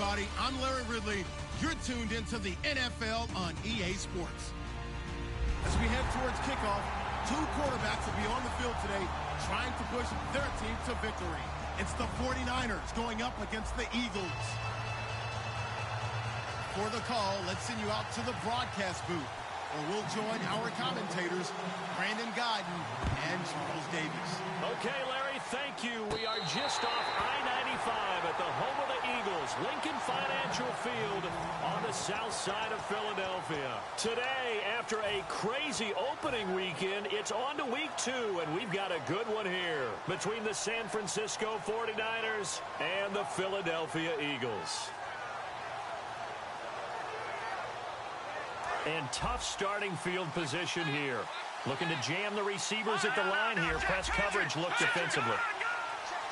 everybody. I'm Larry Ridley. You're tuned into the NFL on EA Sports. As we head towards kickoff, two quarterbacks will be on the field today trying to push their team to victory. It's the 49ers going up against the Eagles. For the call, let's send you out to the broadcast booth, where we'll join our commentators, Brandon Godden and Charles Davis. Okay, Larry, thank you. We are just off I-95 at the home of the Eagles, Lincoln Financial Field on the south side of Philadelphia. Today, after a crazy opening weekend, it's on to week 2, and we've got a good one here between the San Francisco 49ers and the Philadelphia Eagles. And tough starting field position here. Looking to jam the receivers at the line here. Press coverage look defensively.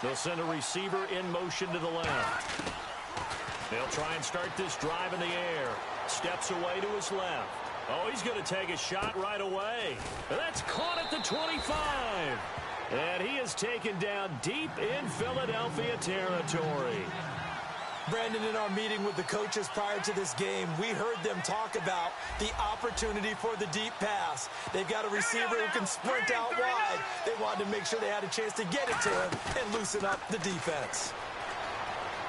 They'll send a receiver in motion to the left. They'll try and start this drive in the air. Steps away to his left. Oh, he's going to take a shot right away. That's caught at the 25. And he is taken down deep in Philadelphia territory. Brandon, in our meeting with the coaches prior to this game, we heard them talk about the opportunity for the deep pass. They've got a receiver who can sprint out wide. They wanted to make sure they had a chance to get it to him and loosen up the defense.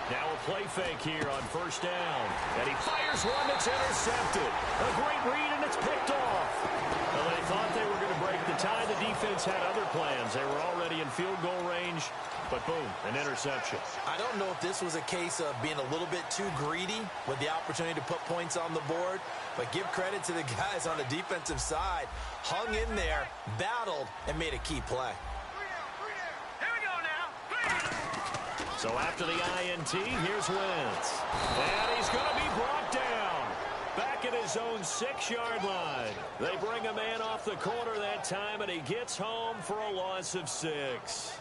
Now a play fake here on first down. And he fires one that's intercepted. A great read, and it's picked off. Well, they thought they were going to break the tie. The defense had other plans. They were already in field goal range. But boom, an interception. I don't know if this was a case of being a little bit too greedy with the opportunity to put points on the board, but give credit to the guys on the defensive side. Hung in there, battled, and made a key play. Here we go now. So after the INT, here's Wentz. And he's going to be brought down. Back at his own 6-yard line. They bring a man off the corner that time, and he gets home for a loss of 6.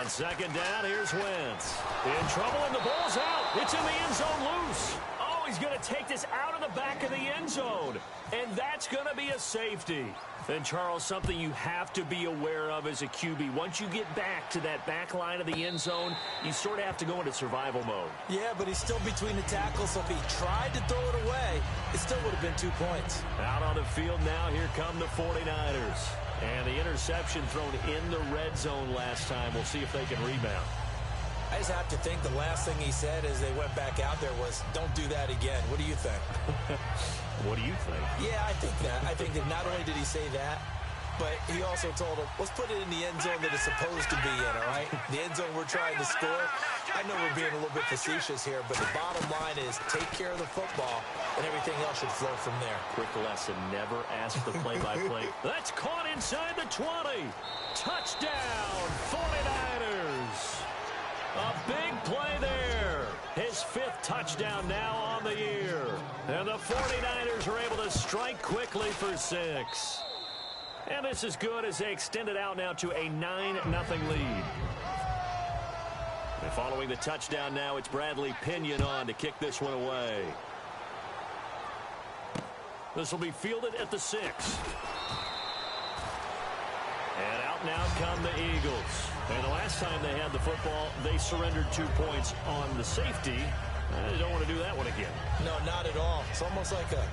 On second down, here's Wentz. In trouble, and the ball's out. It's in the end zone loose. Oh, he's going to take this out of the back of the end zone. And that's going to be a safety. And, Charles, something you have to be aware of as a QB. Once you get back to that back line of the end zone, you sort of have to go into survival mode. Yeah, but he's still between the tackles, so if he tried to throw it away, it still would have been 2 points. Out on the field now, here come the 49ers. And the interception thrown in the red zone last time. We'll see if they can rebound. I just have to think the last thing he said as they went back out there was, don't do that again. What do you think? What do you think? Yeah, I think that. I think that not only did he say that, but he also told him, let's put it in the end zone that it's supposed to be in, all right? The end zone we're trying to score. I know we're being a little bit facetious here, but the bottom line is take care of the football, and everything else should flow from there. Quick lesson, never ask the play-by-play. That's caught inside the 20. Touchdown, 49ers. A big play there. His 5th touchdown now on the year. And the 49ers are able to strike quickly for 6. And this is good as they extend it out now to a 9-0 lead. And following the touchdown now, it's Bradley Pinion on to kick this one away. This will be fielded at the 6. And out now come the Eagles. And the last time they had the football, they surrendered 2 points on the safety. They don't want to do that one again. No, not at all. It's almost like a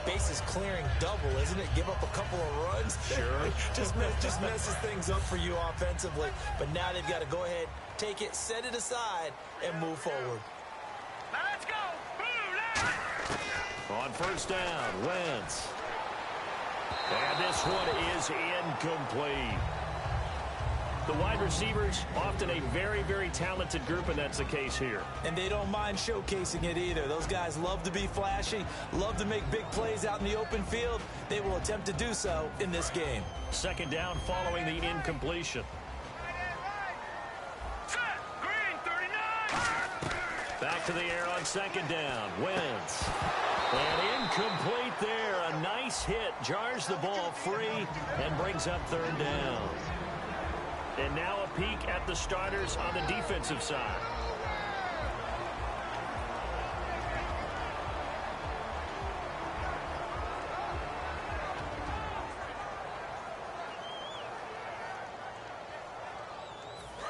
bases clearing double, isn't it? Give up a couple of runs. Sure. just messes things up for you offensively. But now they've got to go ahead, take it, set it aside, and move forward. Now let's go. On first down, Wentz. And this one is incomplete. The wide receivers, often a very, very talented group, and that's the case here. And they don't mind showcasing it either. Those guys love to be flashy, love to make big plays out in the open field. They will attempt to do so in this game. Second down following the incompletion. Green 39. Back to the air on second down. Wentz. And incomplete there. A nice hit jars the ball free and brings up third down. And now a peek at the starters on the defensive side.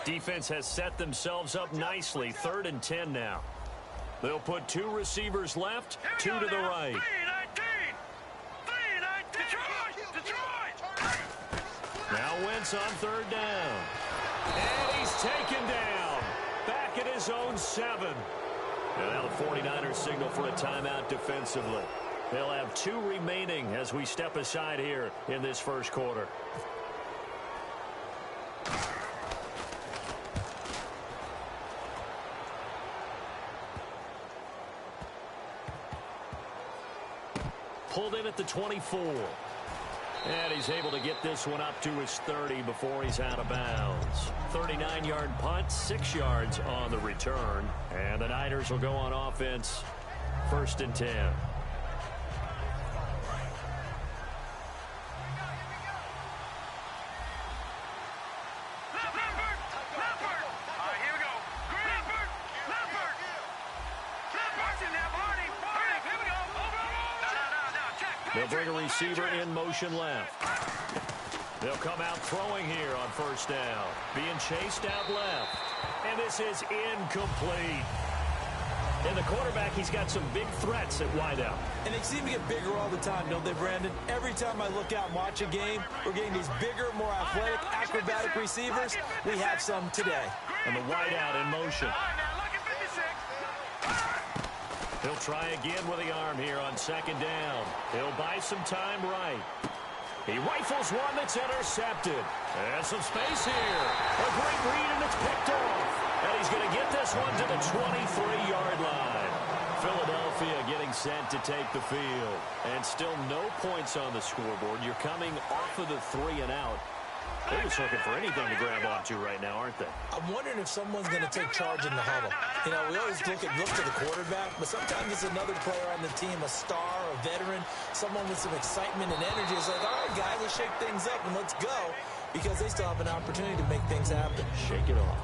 Defense has set themselves up nicely. 3rd and 10 now. They'll put 2 receivers left, 2 to the right. 3-19. Detroit. Now Wentz on 3rd down. And he's taken down. Back at his own 7. And now the 49ers signal for a timeout defensively. They'll have 2 remaining as we step aside here in this first quarter. Pulled in at the 24. And he's able to get this one up to his 30 before he's out of bounds. 39-yard punt, 6 yards on the return. And the Niners will go on offense, 1st and 10. They'll bring a receiver in motion left. They'll come out throwing here on 1st down. Being chased out left. And this is incomplete. And the quarterback, he's got some big threats at wideout. And they seem to get bigger all the time, don't they, Brandon? Every time I look out and watch a game, we're getting these bigger, more athletic, acrobatic receivers. We have some today. And the wideout in motion. He'll try again with the arm here on 2nd down. He'll buy some time right. He rifles one that's intercepted. And some space here. A great read, and it's picked off. And he's going to get this one to the 23-yard line. Philadelphia getting set to take the field. And still no points on the scoreboard. You're coming off of the 3 and out. They're just looking for anything to grab onto right now, aren't they? I'm wondering if someone's going to take charge in the huddle. You know, we always look to the quarterback, but sometimes it's another player on the team, a star, a veteran, someone with some excitement and energy. It's like, all right, guys, let's shake things up and let's go, because they still have an opportunity to make things happen. Shake it off.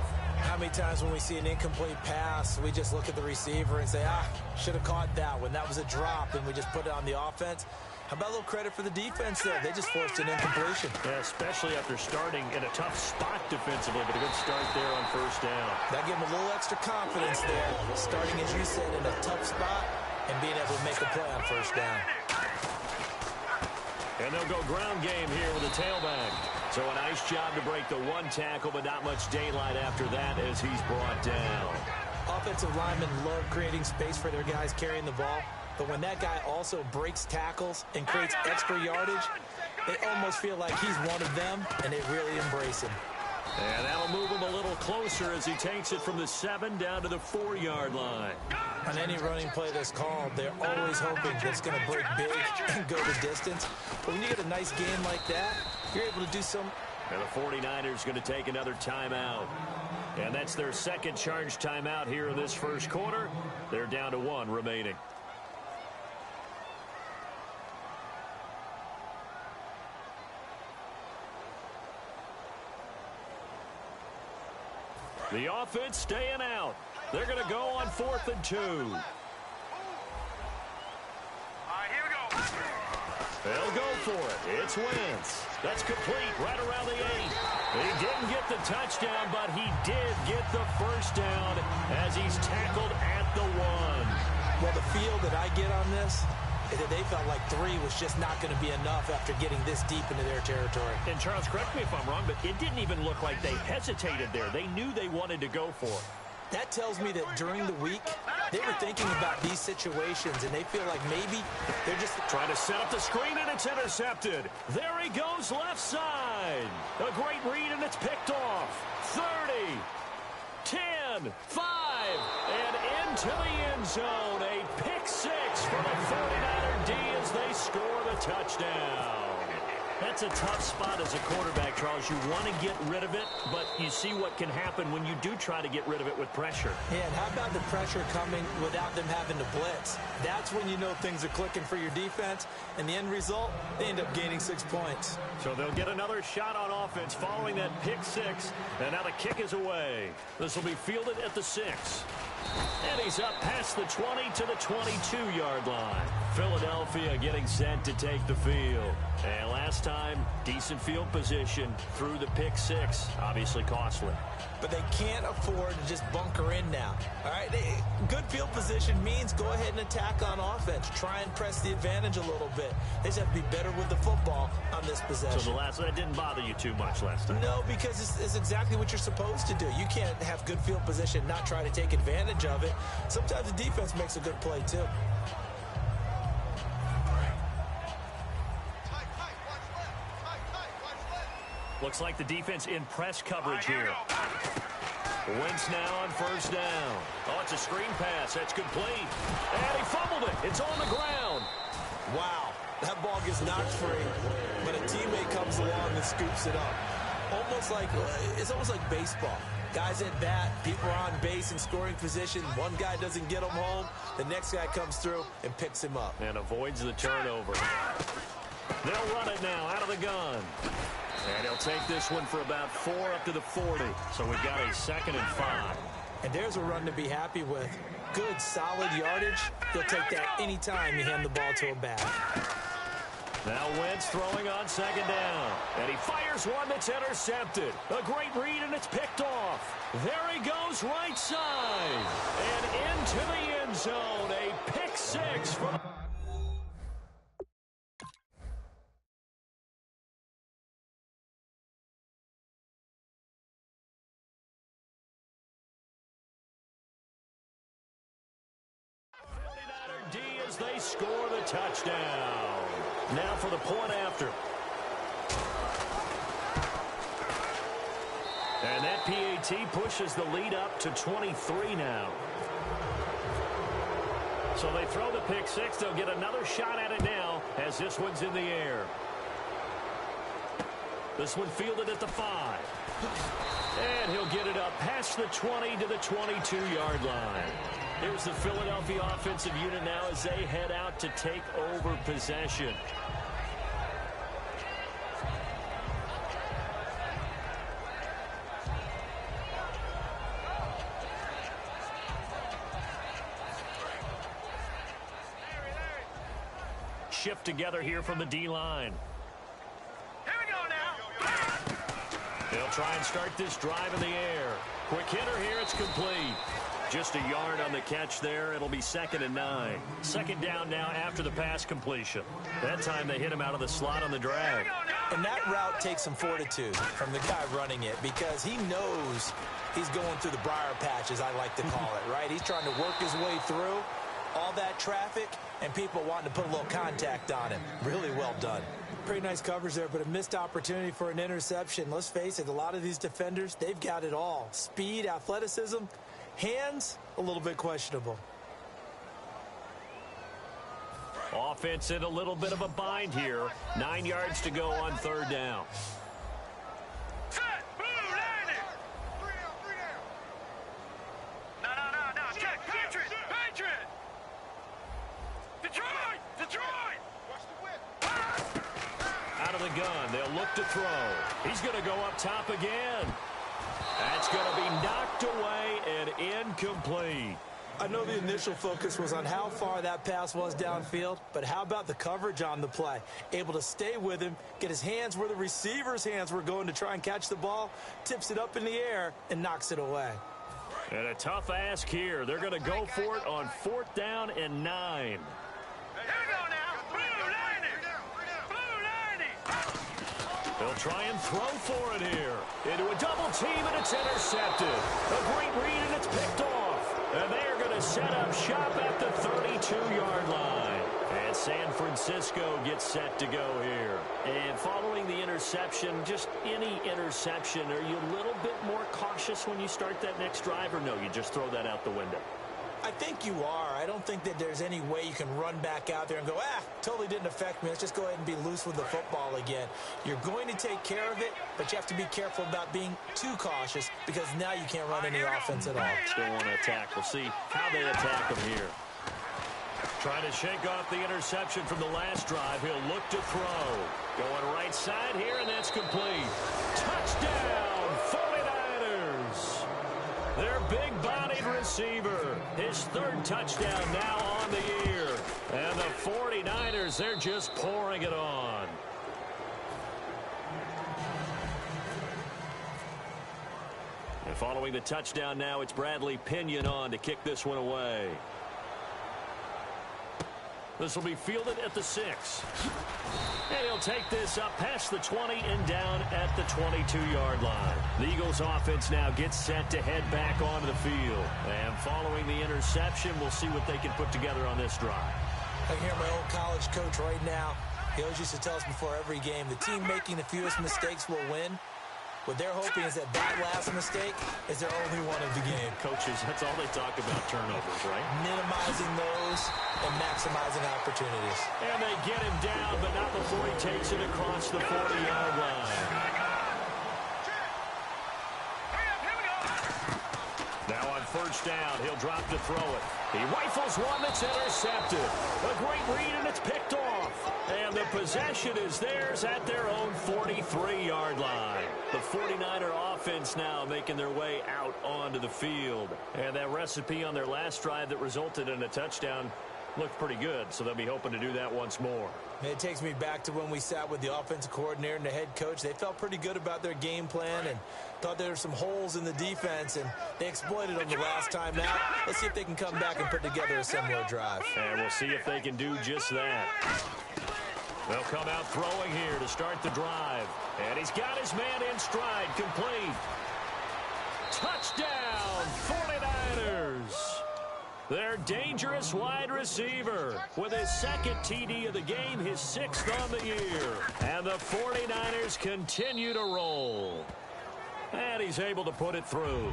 How many times when we see an incomplete pass, we just look at the receiver and say, should have caught that one. That was a drop, and we just put it on the offense. How about a little credit for the defense there? They just forced an incompletion. Yeah, especially after starting in a tough spot defensively, but a good start there on 1st down. That gave them a little extra confidence there, starting, as you said, in a tough spot and being able to make a play on 1st down. And they'll go ground game here with a tailback. So a nice job to break the 1 tackle, but not much daylight after that as he's brought down. Offensive linemen love creating space for their guys carrying the ball. But when that guy also breaks tackles and creates extra yardage, they almost feel like he's one of them, and they really embrace him. And that'll move him a little closer as he takes it from the 7 down to the 4-yard line. On any running play that's called, they're always hoping that it's going to break big and go the distance. But when you get a nice game like that, you're able to do some. And the 49ers going to take another timeout. And that's their 2nd charge timeout here in this first quarter. They're down to 1 remaining. The offense staying out. They're going to go on 4th and 2. All right, here we go. They'll go for it. It's Wentz. That's complete right around the 8. He didn't get the touchdown, but he did get the 1st down as he's tackled at the 1. Well, the feel that I get on this is that they felt like 3 was just not going to be enough after getting this deep into their territory. And Charles, correct me if I'm wrong, but it didn't even look like they hesitated there. They knew they wanted to go for it. That tells me that during the week, they were thinking about these situations, and they feel like maybe they're just trying to set up the screen, and it's intercepted. There he goes left side. A great read, and it's picked off. 30, 10, 5, and into the end zone. A pick 6 for the 49er D as they score the touchdown. That's a tough spot as a quarterback, Charles. You want to get rid of it, but you see what can happen when you do try to get rid of it with pressure. Yeah, and how about the pressure coming without them having to blitz? That's when you know things are clicking for your defense, and the end result, they end up gaining 6 points. So they'll get another shot on offense following that pick six, and now the kick is away. This will be fielded at the 6. And he's up past the 20 to the 22-yard line. Philadelphia getting set to take the field. And last time, decent field position through the pick six. Obviously costly. But they can't afford to just bunker in now. All right, good field position means go ahead and attack on offense. Try and press the advantage a little bit. They just have to be better with the football on this possession. So that didn't bother you too much last time? No, because it's exactly what you're supposed to do. You can't have good field position and not try to take advantage of it. Sometimes the defense makes a good play, too. Looks like the defense in press coverage here. Wentz now on first down. Oh, it's a screen pass. That's complete. And he fumbled it. It's on the ground. Wow. That ball gets knocked free, but a teammate comes along and scoops it up. It's almost like baseball. Guys at bat, people are on base in scoring position. One guy doesn't get him home. The next guy comes through and picks him up. And avoids the turnover. They'll run it now out of the gun. And he'll take this one for about 4 up to the 40. So we've got a 2nd and 5. And there's a run to be happy with. Good, solid yardage. He'll take that anytime you hand the ball to a back. Now Wentz throwing on 2nd down. And he fires one that's intercepted. A great read, and it's picked off. There he goes right side. And into the end zone. A pick six for the... D as they score the touchdown. Now for the point after. And that PAT pushes the lead up to 23 now. So they throw the pick six. They'll get another shot at it now as this one's in the air. This one fielded at the 5. And he'll get it up past the 20 to the 22-yard line. Here's the Philadelphia offensive unit now as they head out to take over possession. Shift together here from the D-line. Here we go now. They'll try and start this drive in the air. Quick hitter here, it's complete. Just a yard on the catch there. It'll be 2nd and 9. 2nd down now after the pass completion. That time they hit him out of the slot on the drag. And that route takes some fortitude from the guy running it because he knows he's going through the briar patch, as I like to call it, right? He's trying to work his way through all that traffic and people wanting to put a little contact on him. Really well done. Pretty nice coverage there, but a missed opportunity for an interception. Let's face it, a lot of these defenders, they've got it all. Speed, athleticism, hands, a little bit questionable. Offense in a little bit of a bind here. 9 yards to go on 3rd down. Set. Blue landing. No. Check. Patriot. Detroit. Watch the whip. Out of the gun. They'll look to throw. He's going to go up top again. That's going to be knocked away and incomplete. I know the initial focus was on how far that pass was downfield, but how about the coverage on the play? Able to stay with him, get his hands where the receiver's hands were going to try and catch the ball, tips it up in the air, and knocks it away. And a tough ask here. They're going to go for it on 4th down and 9. Here we go now. Blue landing. They'll try and throw for it here. Into a double team, and it's intercepted. A great read, and it's picked off. And they're going to set up shop at the 32-yard line. And San Francisco gets set to go here. And following the interception, just any interception, are you a little bit more cautious when you start that next drive, or no, you just throw that out the window? I think you are. I don't think that there's any way you can run back out there and go, totally didn't affect me. Let's just go ahead and be loose with the football again. You're going to take care of it, but you have to be careful about being too cautious because now you can't run any offense at all. Still want to attack. We'll see how they attack them here. Trying to shake off the interception from the last drive. He'll look to throw. Going right side here, and that's complete. Touchdown, 49ers. Their big-bodied receiver. His third touchdown now on the year. And the 49ers, they're just pouring it on. And following the touchdown now, it's Bradley Pinion on to kick this one away. This will be fielded at the 6. And he'll take this up past the 20 and down at the 22-yard line. The Eagles offense now gets set to head back onto the field. And following the interception, we'll see what they can put together on this drive. I can hear my old college coach right now. He always used to tell us before every game, the team making the fewest mistakes will win. What they're hoping is that last mistake is their only one of the game. Coaches, that's all they talk about, turnovers, right? Minimizing those and maximizing opportunities. And they get him down, but not before he takes it across the 40-yard line. Now on first down, he'll drop to throw it. He rifles one that's intercepted. A great read, and it's picked off. And the possession is theirs at their own 43-yard line. The 49er offense now making their way out onto the field. And that recipe on their last drive that resulted in a touchdown looked pretty good, so they'll be hoping to do that once more. It takes me back to when we sat with the offensive coordinator and the head coach. They felt pretty good about their game plan and thought there were some holes in the defense, and they exploited them the last time out. Let's see if they can come back and put together a similar drive. And we'll see if they can do just that. They'll come out throwing here to start the drive. And he's got his man in stride, complete. Touchdown, 49ers. Their dangerous wide receiver with his second TD of the game, his 6th on the year. And the 49ers continue to roll. And he's able to put it through.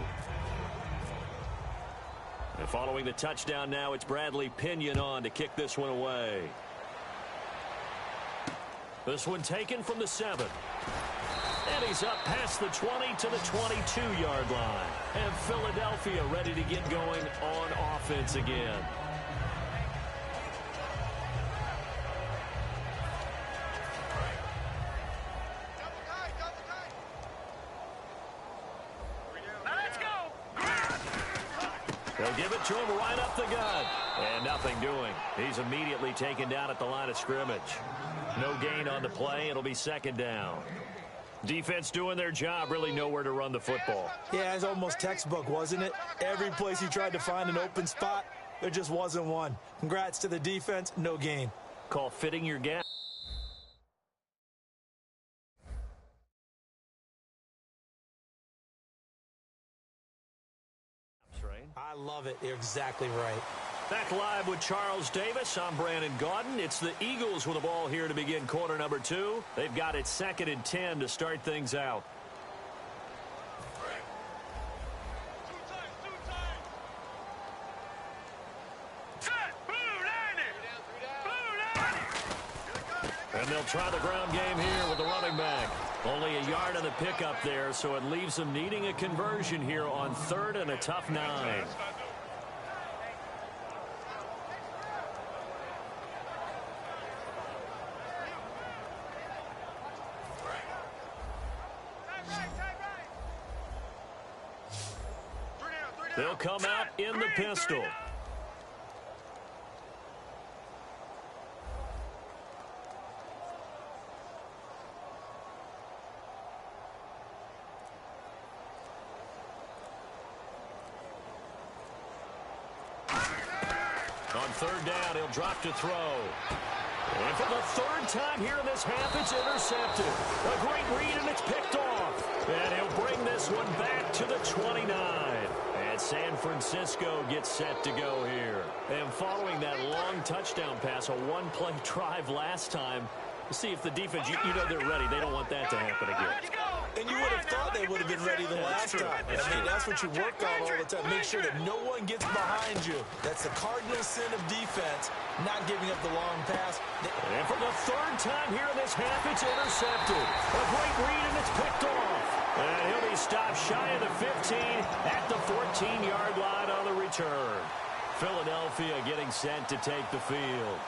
And following the touchdown now, it's Bradley Pinion on to kick this one away. This one taken from the 7. And he's up past the 20 to the 22-yard line. And Philadelphia ready to get going on offense again. Let's go. They'll give it to him right up the gut. And nothing doing. He's immediately taken down at the line of scrimmage. No gain on the play. It'll be second down. Defense doing their job, really nowhere to run the football. Yeah, it's almost textbook, wasn't it? Every place he tried to find an open spot, there just wasn't one. Congrats to the defense, no gain. Call fitting your gap. I love it. You're exactly right. Back live with Charles Davis. I'm Brandon Gaudin. It's the Eagles with the ball here to begin quarter number 2. They've got it 2nd and 10 to start things out. And they'll try the ground game here with the running back. Only a yard on the pickup there, so it leaves them needing a conversion here on 3rd and a tough 9. They'll come out in the pistol. On 3rd down, he'll drop to throw. And for the 3rd time here in this half, it's intercepted. A great read, and it's picked off. And he'll bring this one back to the 29. And San Francisco gets set to go here. And following that long touchdown pass, a one-play drive last time, we'll see if the defense, you know they're ready. They don't want that to happen again. And you would have thought they would have been ready the last time. I mean, that's what you work on all the time. Make sure that no one gets behind you. That's the cardinal sin of defense, not giving up the long pass. And for the third time here in this half, it's intercepted. A great read, and it's picked off. And he'll be stopped shy of the 15 at the 14-yard line on the return. Philadelphia getting set to take the field.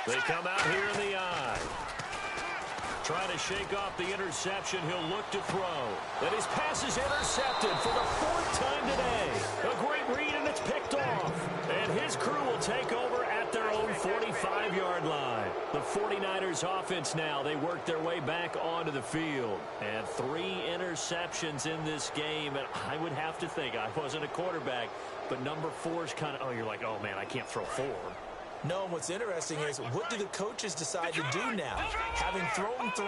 They come out here in the I. Trying to shake off the interception. He'll look to throw. And his pass is intercepted for the fourth time today. A great read, and it's picked off. And his crew will take over at their own 45-yard line. The 49ers offense now, they work their way back onto the field. And 3 interceptions in this game. And I would have to think, I wasn't a quarterback, but number 4 is kind of, you're like, oh, man, I can't throw 4. No, and what's interesting is, what do the coaches decide to do now? Having thrown 3,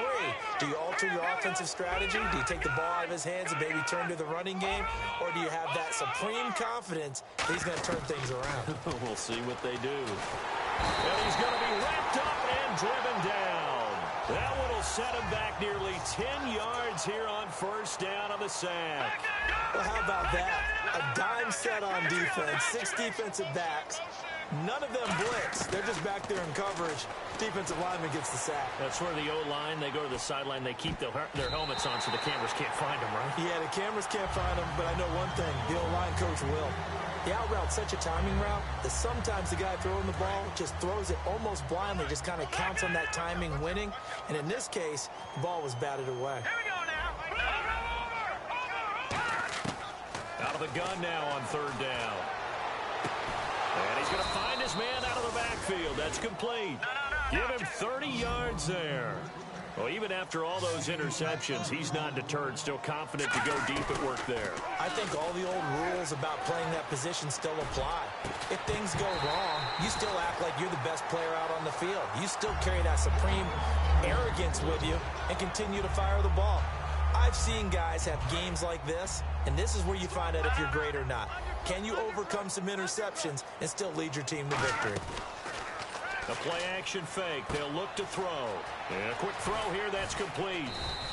do you alter your offensive strategy? Do you take the ball out of his hands and maybe turn to the running game? Or do you have that supreme confidence that he's going to turn things around? We'll see what they do. And he's going to be wrapped up and driven down. That one will set him back nearly 10 yards here on first down on the sack. Well, how about that? A dime set on defense, 6 defensive backs. None of them blitz. They're just back there in coverage. Defensive lineman gets the sack. That's where the O-line, they go to the sideline, they keep their helmets on so the cameras can't find them, right? Yeah, the cameras can't find them, but I know one thing. The O-line coach will. The out route's such a timing route that sometimes the guy throwing the ball just throws it almost blindly, just kind of counts on that timing winning. And in this case, the ball was batted away. Here we go now. Out of the gun now on third down. And he's going to find his man out of the backfield. That's complete. Give him 30 yards there. Well, even after all those interceptions, he's not deterred, still confident to go deep at work there. I think all the old rules about playing that position still apply. If things go wrong, you still act like you're the best player out on the field. You still carry that supreme arrogance with you and continue to fire the ball. I've seen guys have games like this, and this is where you find out if you're great or not. Can you overcome some interceptions and still lead your team to victory? The play-action fake. They'll look to throw. And a quick throw here. That's complete.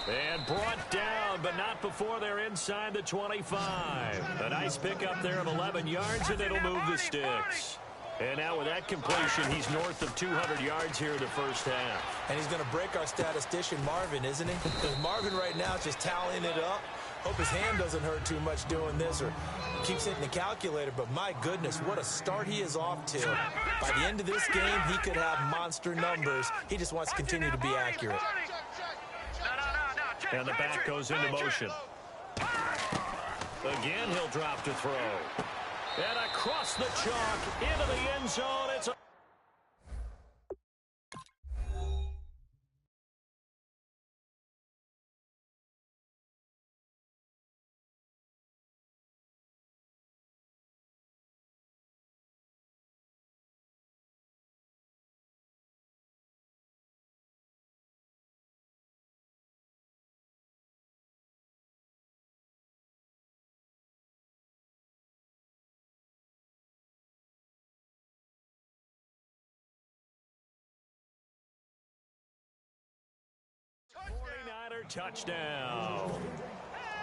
And brought down, but not before they're inside the 25. A nice pickup there of 11 yards, and it'll move the sticks. And now with that completion, he's north of 200 yards here in the first half. And he's going to break our statistician, Marvin, isn't he? Because Marvin right now is just tallying it up. Hope his hand doesn't hurt too much doing this or keeps hitting the calculator. But my goodness, what a start he is off to. By the end of this game, he could have monster numbers. He just wants to continue to be accurate. And the back goes into motion. Again, he'll drop to throw. And across the chalk into the end zone. It's a touchdown.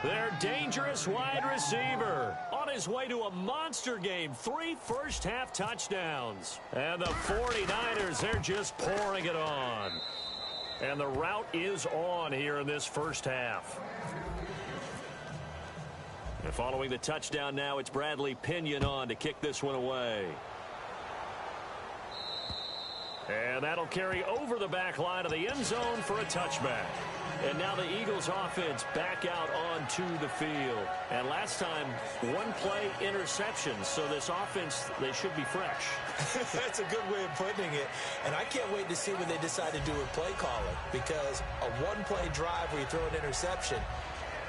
Their dangerous wide receiver on his way to a monster game. 3 first-half touchdowns. And the 49ers, they're just pouring it on. And the route is on here in this first half. And following the touchdown now, it's Bradley Pinion on to kick this one away. And that'll carry over the back line of the end zone for a touchback. And now the Eagles offense back out onto the field. And last time, 1-play interceptions. So this offense, they should be fresh. That's a good way of putting it. And I can't wait to see what they decide to do with play calling. Because a 1-play drive where you throw an interception,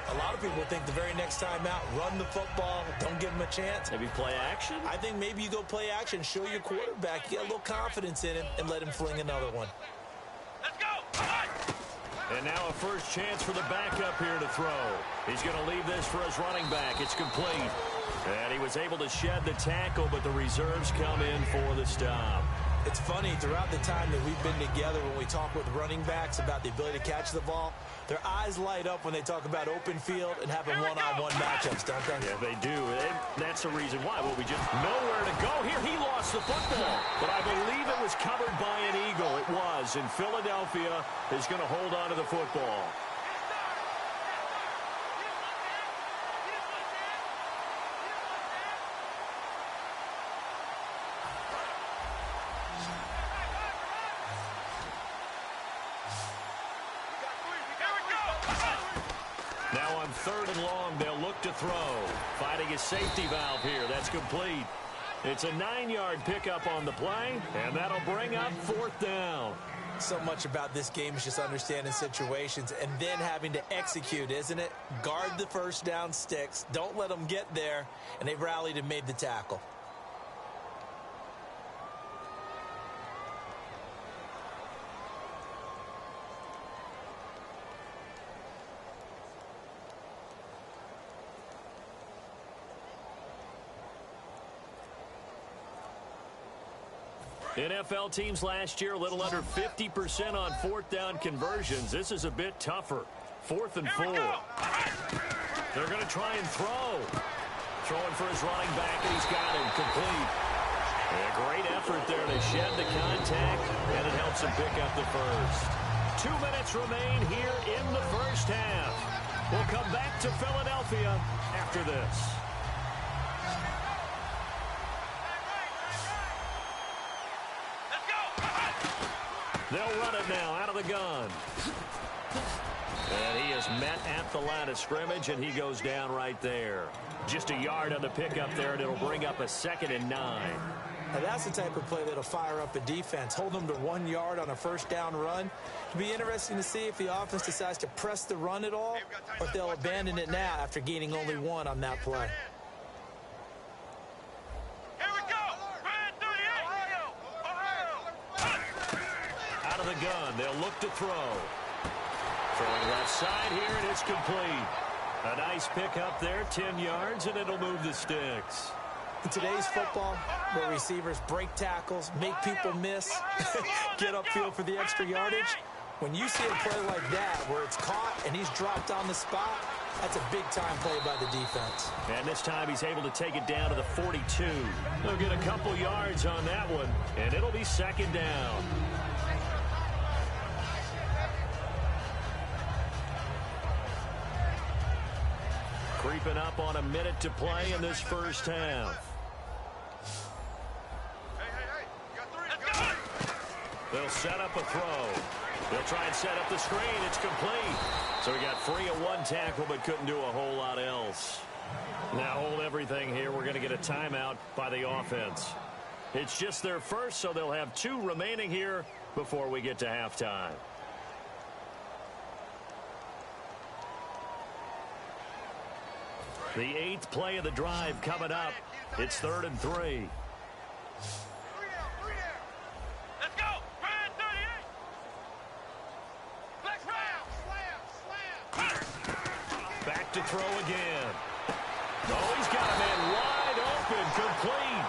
A lot of people think the very next time out, run the football, don't give him a chance. Maybe play action? I think maybe you go play action, show your quarterback, get a little confidence in him, and let him fling another one. Let's go. And now a first chance for the backup here to throw. He's going to leave this for his running back. It's complete. And he was able to shed the tackle, but the reserves come in for the stop. It's funny, throughout the time that we've been together, when we talk with running backs about the ability to catch the ball, their eyes light up when they talk about open field and having one-on-one matchups, don't they? Yeah, they do. And that's the reason why. Well, we just nowhere to go. Here, he lost the football. But I believe it was covered by an Eagle. It was. And Philadelphia is going to hold on to the football. Now on 3rd and long, they'll look to throw. Finding his safety valve here. That's complete. It's a 9-yard pickup on the play, and that'll bring up 4th down. So much about this game is just understanding situations and then having to execute, isn't it? Guard the first down sticks. Don't let them get there, and they rallied and made the tackle. NFL teams last year a little under 50% on 4th down conversions. This is a bit tougher. 4th and 4. They're going to try and throw. Throwing for his running back, and he's got him complete. A great effort there to shed the contact, and it helps him pick up the first. 2 minutes remain here in the first half. We'll come back to Philadelphia after this. They'll run it now out of the gun. And he is met at the line of scrimmage, and he goes down right there. Just a yard on the pickup there, and it'll bring up a 2nd and 9. Now that's the type of play that'll fire up a defense. Hold them to 1 yard on a first down run. It'll be interesting to see if the offense decides to press the run at all, or if they'll abandon it now after gaining only 1 on that play. The gun. They'll look to throw. Throwing left side here, and it's complete. A nice pick up there, 10 yards, and it'll move the sticks. In today's football, where receivers break tackles, make people miss, get upfield for the extra yardage, when you see a play like that where it's caught and he's dropped on the spot, that's a big-time play by the defense. And this time he's able to take it down to the 42. They'll get a couple yards on that one, and it'll be 2nd down. Creeping up on a minute to play in this first half. They'll set up a throw. They'll try and set up the screen. It's complete. So he got free of 1 tackle but couldn't do a whole lot else. Now hold everything here. We're going to get a timeout by the offense. It's just their first, so they'll have 2 remaining here before we get to halftime. The 8th play of the drive coming up. It's 3rd and 3. Let's go. 38. Back to throw again. Oh, he's got a man wide open, complete.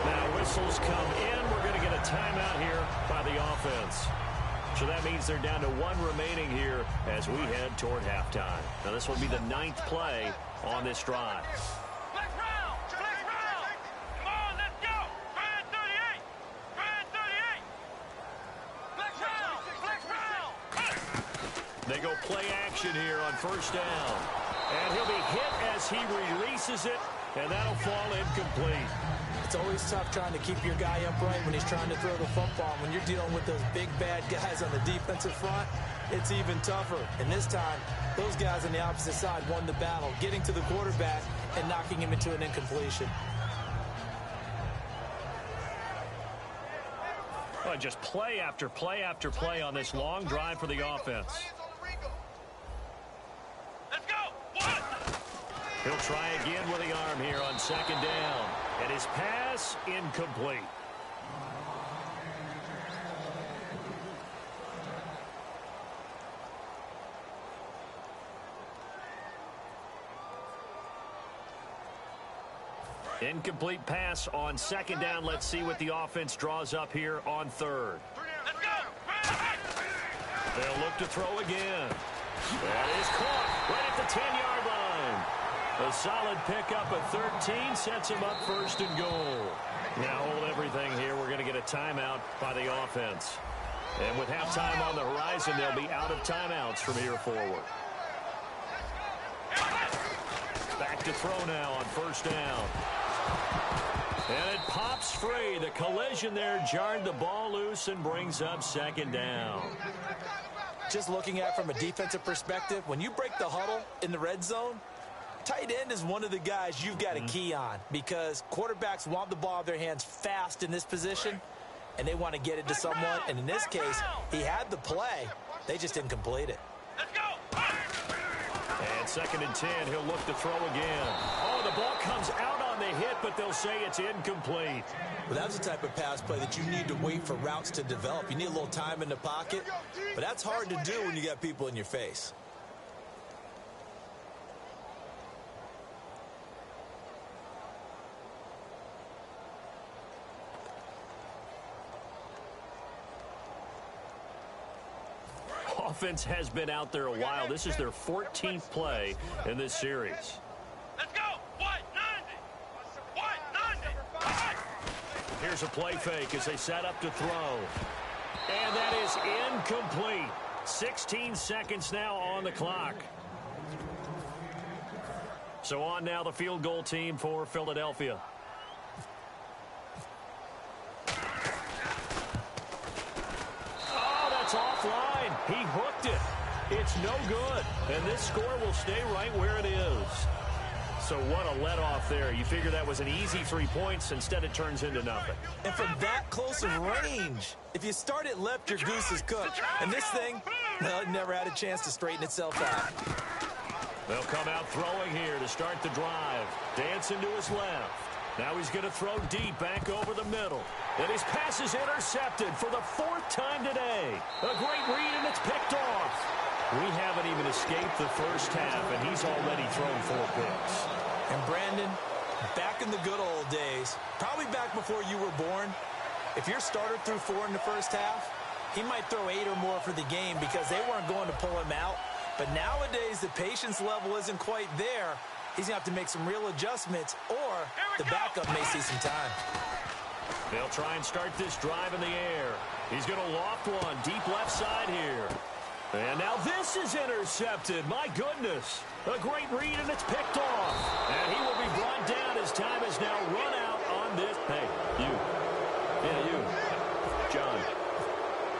Now whistles come in. We're going to get a timeout here by the offense. So that means they're down to 1 remaining here as we head toward halftime. Now this will be the 9th play on this drive. Flex round. Come on, let's go. 38. Flex round. They go play action here on first down. And he'll be hit as he releases it, and that'll fall incomplete. It's always tough trying to keep your guy upright when he's trying to throw the football. When you're dealing with those big, bad guys on the defensive front, it's even tougher. And this time, those guys on the opposite side won the battle, getting to the quarterback and knocking him into an incompletion. Well, just play after play after play on this long drive for the offense. Let's He'll try again with the arm here on second down. And his pass incomplete. Incomplete pass on second down. Let's see what the offense draws up here on third. Let's go. They'll look to throw again. That is caught right at the 10-yard line. A solid pickup at 13 sets him up first and goal. Now hold everything here. We're going to get a timeout by the offense. And with halftime on the horizon, they'll be out of timeouts from here forward. Back to throw now on first down. And it pops free. The collision there jarred the ball loose and brings up second down. Just looking at it from a defensive perspective, when you break the huddle in the red zone, tight end is one of the guys you've got to key on because quarterbacks want the ball in their hands fast in this position, and they want to get it to someone. And in this case, he had the play. They just didn't complete it. Let's go. And second and 10, he'll look to throw again. Oh, the ball comes out on the hit, but they'll say it's incomplete. Well, that's the type of pass play that you need to wait for routes to develop. You need a little time in the pocket, but that's hard to do when you got people in your face. Offense has been out there a while. This is their 14th play in this series. Let's go. 190. 190. Here's a play fake as they set up to throw. And that is incomplete. 16 seconds now on the clock. So on now the field goal team for Philadelphia. Oh, that's offline. He hooked it. It's no good. And this score will stay right where it is. So what a let-off there. You figure that was an easy 3 points. Instead, it turns into nothing. And from that close of range, if you start it left, your goose is cooked. And this thing, well, it never had a chance to straighten itself out. They'll come out throwing here to start the drive. Dancing to his left. Now he's going to throw deep back over the middle. And his pass is intercepted for the 4th time today. A great read, and it's picked off. We haven't even escaped the first half, and he's already thrown 4 picks. And Brandon, back in the good old days, probably back before you were born, if your starter threw 4 in the first half, he might throw 8 or more for the game because they weren't going to pull him out. But nowadays, the patience level isn't quite there. He's going to have to make some real adjustments, or the backup may see some time. They'll try and start this drive in the air. He's going to loft one deep left side here. And now this is intercepted. My goodness. A great read, and it's picked off. And he will be brought down as time has now run out on this. Hey, you. Yeah, you. John.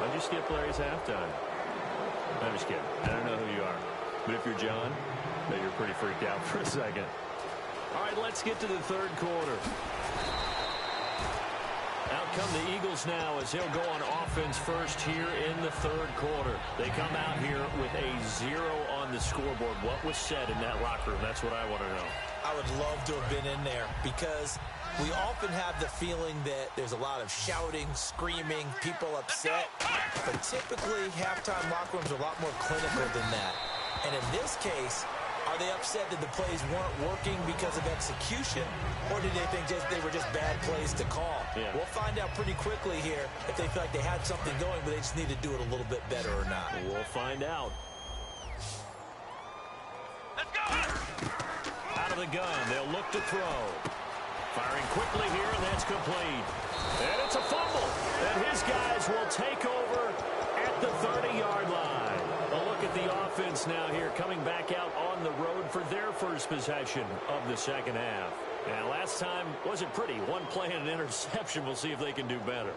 Why'd you skip Larry's halftime? I'm just kidding. I don't know who you are. But if you're John, maybe you're pretty freaked out for a second. All right, let's get to the third quarter. Out come the Eagles now as he'll go on offense first here in the third quarter. They come out here with a 0 on the scoreboard. What was said in that locker room? That's what I want to know. I would love to have been in there because we often have the feeling that there's a lot of shouting, screaming, people upset. But typically, halftime locker rooms are a lot more clinical than that. And in this case, are they upset that the plays weren't working because of execution, or did they think they were just bad plays to call? Yeah. We'll find out pretty quickly here if they feel like they had something going, but they just need to do it a little bit better or not. We'll find out. Let's go. Out of the gun, they'll look to throw. Firing quickly here, and that's complete. And it's a fumble. And his guys will take over at the 30-yard line. A look at the offense now here, coming back out on the road for their first possession of the second half. And last time wasn't pretty. One play and an interception. We'll see if they can do better.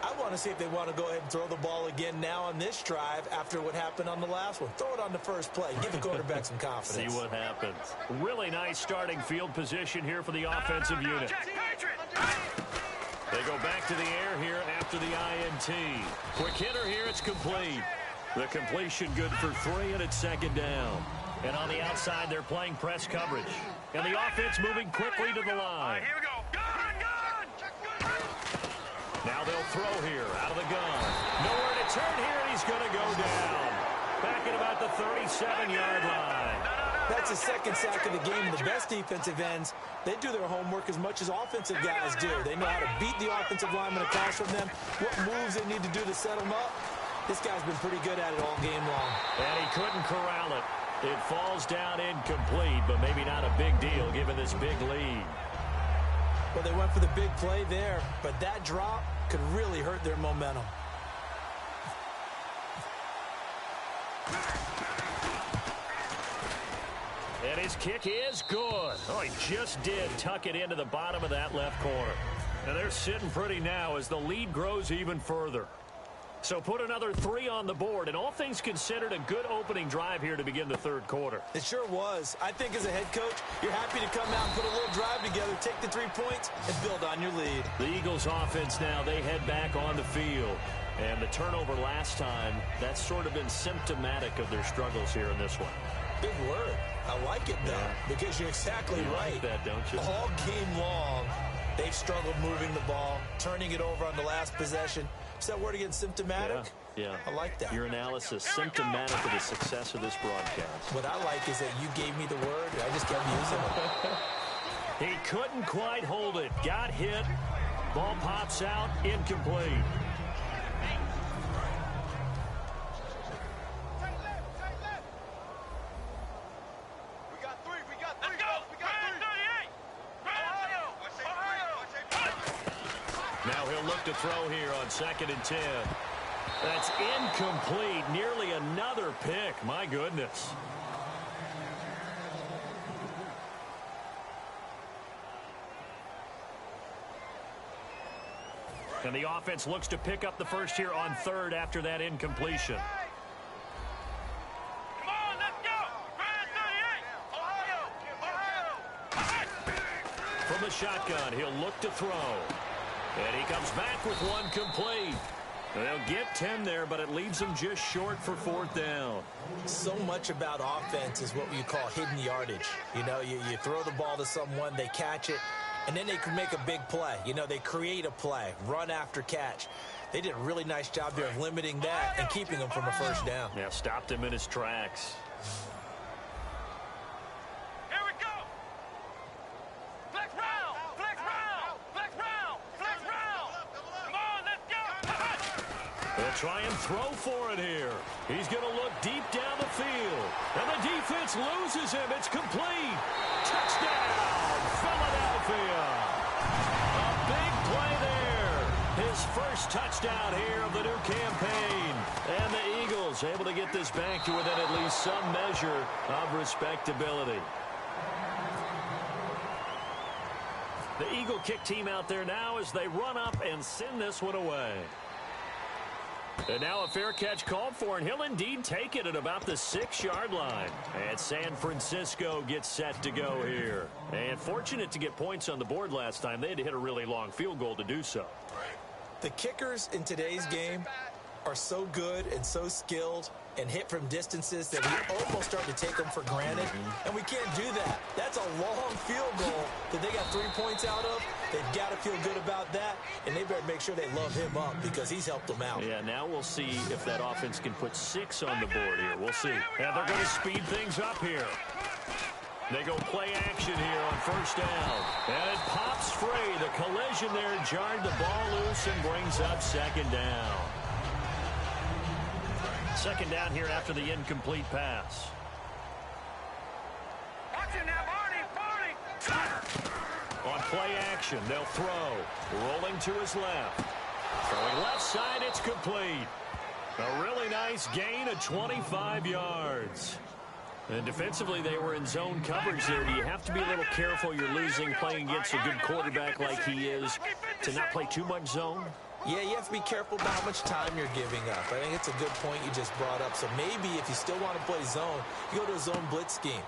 I want to see if they want to go ahead and throw the ball again now on this drive after what happened on the last one. Throw it on the first play. Give the quarterback some confidence. See what happens. Really nice starting field position here for the offensive unit. They go back to the air here after the INT. Quick hitter here, it's complete. The completion good for 3, and it's second down. And on the outside, they're playing press coverage. And the offense moving quickly to the line. Here we go. Gun! Now they'll throw here out of the gun. Nowhere to turn here, and he's going to go down. Back at about the 37-yard line. That's the second sack of the game. The best defensive ends, they do their homework as much as offensive guys do. They know how to beat the offensive lineman across from them, what moves they need to do to set them up. This guy's been pretty good at it all game long. And he couldn't corral it. It falls down incomplete, but maybe not a big deal given this big lead. Well, they went for the big play there, but that drop could really hurt their momentum. And his kick is good. Oh, he just did tuck it into the bottom of that left corner. And they're sitting pretty now as the lead grows even further. So put another 3 on the board, and all things considered, a good opening drive here to begin the third quarter. It sure was. I think as a head coach, you're happy to come out and put a little drive together, take the 3 points, and build on your lead. The Eagles offense now, they head back on the field. And the turnover last time, that's sort of been symptomatic of their struggles here in this one. Big word. I like it, though, because you're exactly right. Like that, don't you? All game long, they've struggled moving the ball, turning it over on the last possession. Is that word again, symptomatic? Yeah. I like that. Your analysis, symptomatic of the success of this broadcast. What I like is that you gave me the word, and I just kept using it. He couldn't quite hold it. Got hit. Ball pops out. Incomplete. Now he'll look to throw here on 2nd and 10. That's incomplete. Nearly another pick. My goodness. And the offense looks to pick up the first here on 3rd after that incompletion. Come on, let's go! Ohio! From the shotgun, he'll look to throw. And he comes back with one complete. They'll get 10 there, but it leaves them just short for 4th down. So much about offense is what you call hidden yardage. You know, you throw the ball to someone, they catch it, and then they can make a big play. You know, they create a play, run after catch. They did a really nice job there of limiting that and keeping him from a first down. Yeah, stopped him in his tracks. Here we go! Flex round! Flex round! Flex round! Flex round! Come on, let's go! They'll try and throw for it here. He's going to look deep down the field. And the defense loses him. It's complete. Touchdown, Philadelphia. A big play there. His first touchdown here of the new campaign. And the Eagles able to get this back to within at least some measure of respectability. The Eagle kick team out there now as they run up and send this one away. And now a fair catch called for, and he'll indeed take it at about the 6-yard line. And San Francisco gets set to go here. And fortunate to get points on the board last time. They had to hit a really long field goal to do so. The kickers in today's game are so good and so skilled and hit from distances that we almost start to take them for granted. And we can't do that. That's a long field goal that they got 3 points out of. They've got to feel good about that, and they better make sure they love him up because he's helped them out. Yeah, now we'll see if that offense can put 6 on the board here. We'll see. And they're going to speed things up here. They go play action here on 1st down. And it pops free. The collision there jarred the ball loose and brings up 2nd down. 2nd down here after the incomplete pass. Watch it now, Barney! On play action, they'll throw. Rolling to his left. Throwing left side, it's complete. A really nice gain of 25 yards. And defensively, they were in zone coverage there. Do you have to be a little careful? You're losing, playing against a good quarterback like he is, to not play too much zone? Yeah, you have to be careful about how much time you're giving up. I think it's a good point you just brought up. So maybe if you still want to play zone, you go to a zone blitz scheme.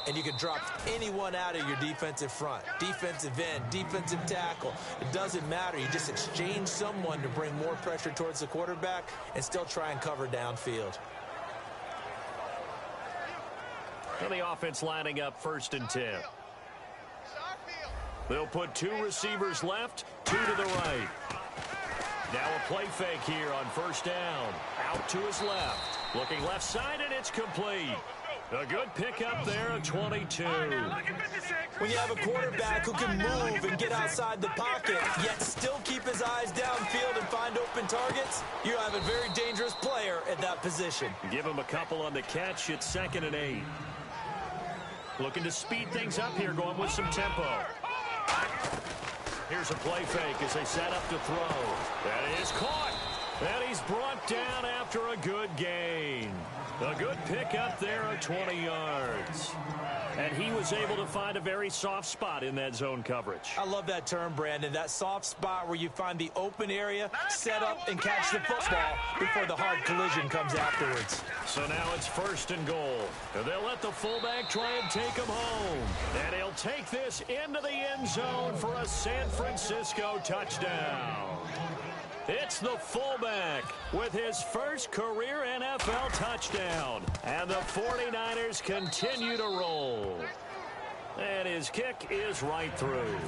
And you can drop anyone out of your defensive front. Defensive end, defensive tackle. It doesn't matter. You just exchange someone to bring more pressure towards the quarterback and still try and cover downfield. And the offense lining up 1st and 10. They'll put 2 receivers left, 2 to the right. Now a play fake here on 1st down. Out to his left. Looking left side, and it's complete. A good pickup there at 22. When you have a quarterback who can move and get outside the pocket, yet still keep his eyes downfield and find open targets, you have a very dangerous player at that position. Give him a couple on the catch. It's 2nd and 8. Looking to speed things up here, going with some tempo. Here's a play fake as they set up to throw. That is caught. And he's brought down after a good gain. A good pickup there at 20 yards. And he was able to find a very soft spot in that zone coverage. I love that term, Brandon. That soft spot where you find the open area, set up, and catch the football before the hard collision comes afterwards. So now it's 1st and goal. And they'll let the fullback try and take him home. And he'll take this into the end zone for a San Francisco touchdown. It's the fullback with his first career NFL touchdown. And the 49ers continue to roll. And his kick is right through.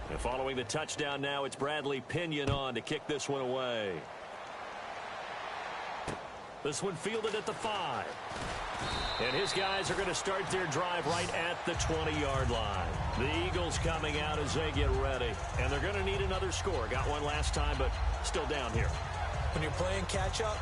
And following the touchdown now, it's Bradley Pinion on to kick this one away. This one fielded at the 5. And his guys are going to start their drive right at the 20-yard line. The Eagles coming out as they get ready. And they're going to need another score. Got one last time, but still down here. When you're playing catch-up,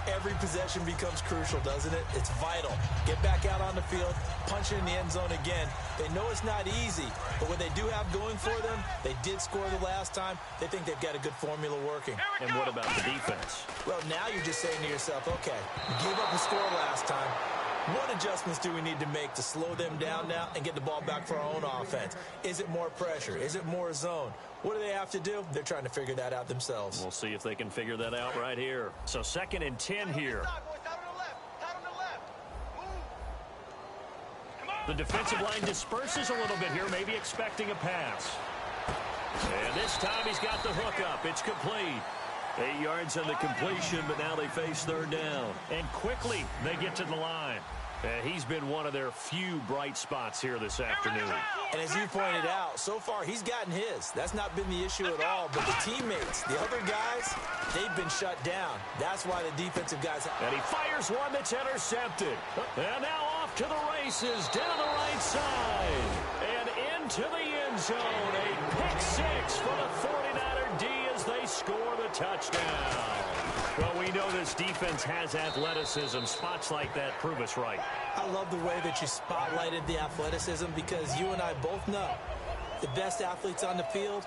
every possession becomes crucial, doesn't it? It's vital. Get back out on the field, punch it in the end zone again. They know it's not easy, but what they do have going for them, they did score the last time. They think they've got a good formula working. And what about the defense? Well, now you're just saying to yourself, okay, you gave up a score last time. What adjustments do we need to make to slow them down now and get the ball back for our own offense? Is it more pressure? Is it more zone? What do they have to do? They're trying to figure that out themselves. We'll see if they can figure that out right here. So 2nd and 10 here. The defensive line disperses a little bit here, maybe expecting a pass. And this time he's got the hook up. It's complete. 8 yards on the completion, but now they face 3rd down. And quickly they get to the line. And he's been one of their few bright spots here this afternoon. And as you pointed out, so far he's gotten his. That's not been the issue at all. But the teammates, the other guys, they've been shut down. That's why the defensive guys... And he fires one that's intercepted. And now off to the races down the right side. And into the end zone. A pick 6 for the 49er D as they score the touchdown. Well, we know this defense has athleticism. Spots like that prove us right. I love the way that you spotlighted the athleticism because you and I both know the best athletes on the field,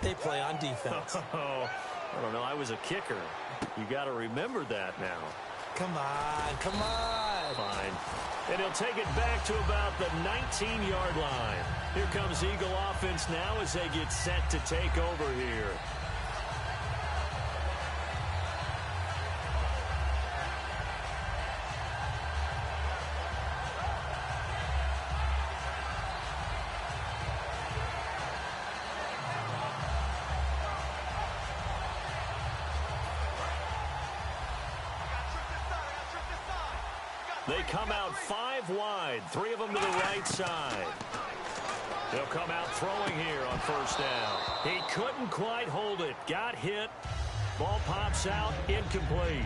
they play on defense. Oh, I don't know. I was a kicker. You got to remember that now. Come on, come on. Fine. And he'll take it back to about the 19-yard line. Here comes Eagle offense now as they get set to take over here. They come out 5 wide, 3 of them to the right side. They'll come out throwing here on 1st down. He couldn't quite hold it. Got hit. Ball pops out, incomplete.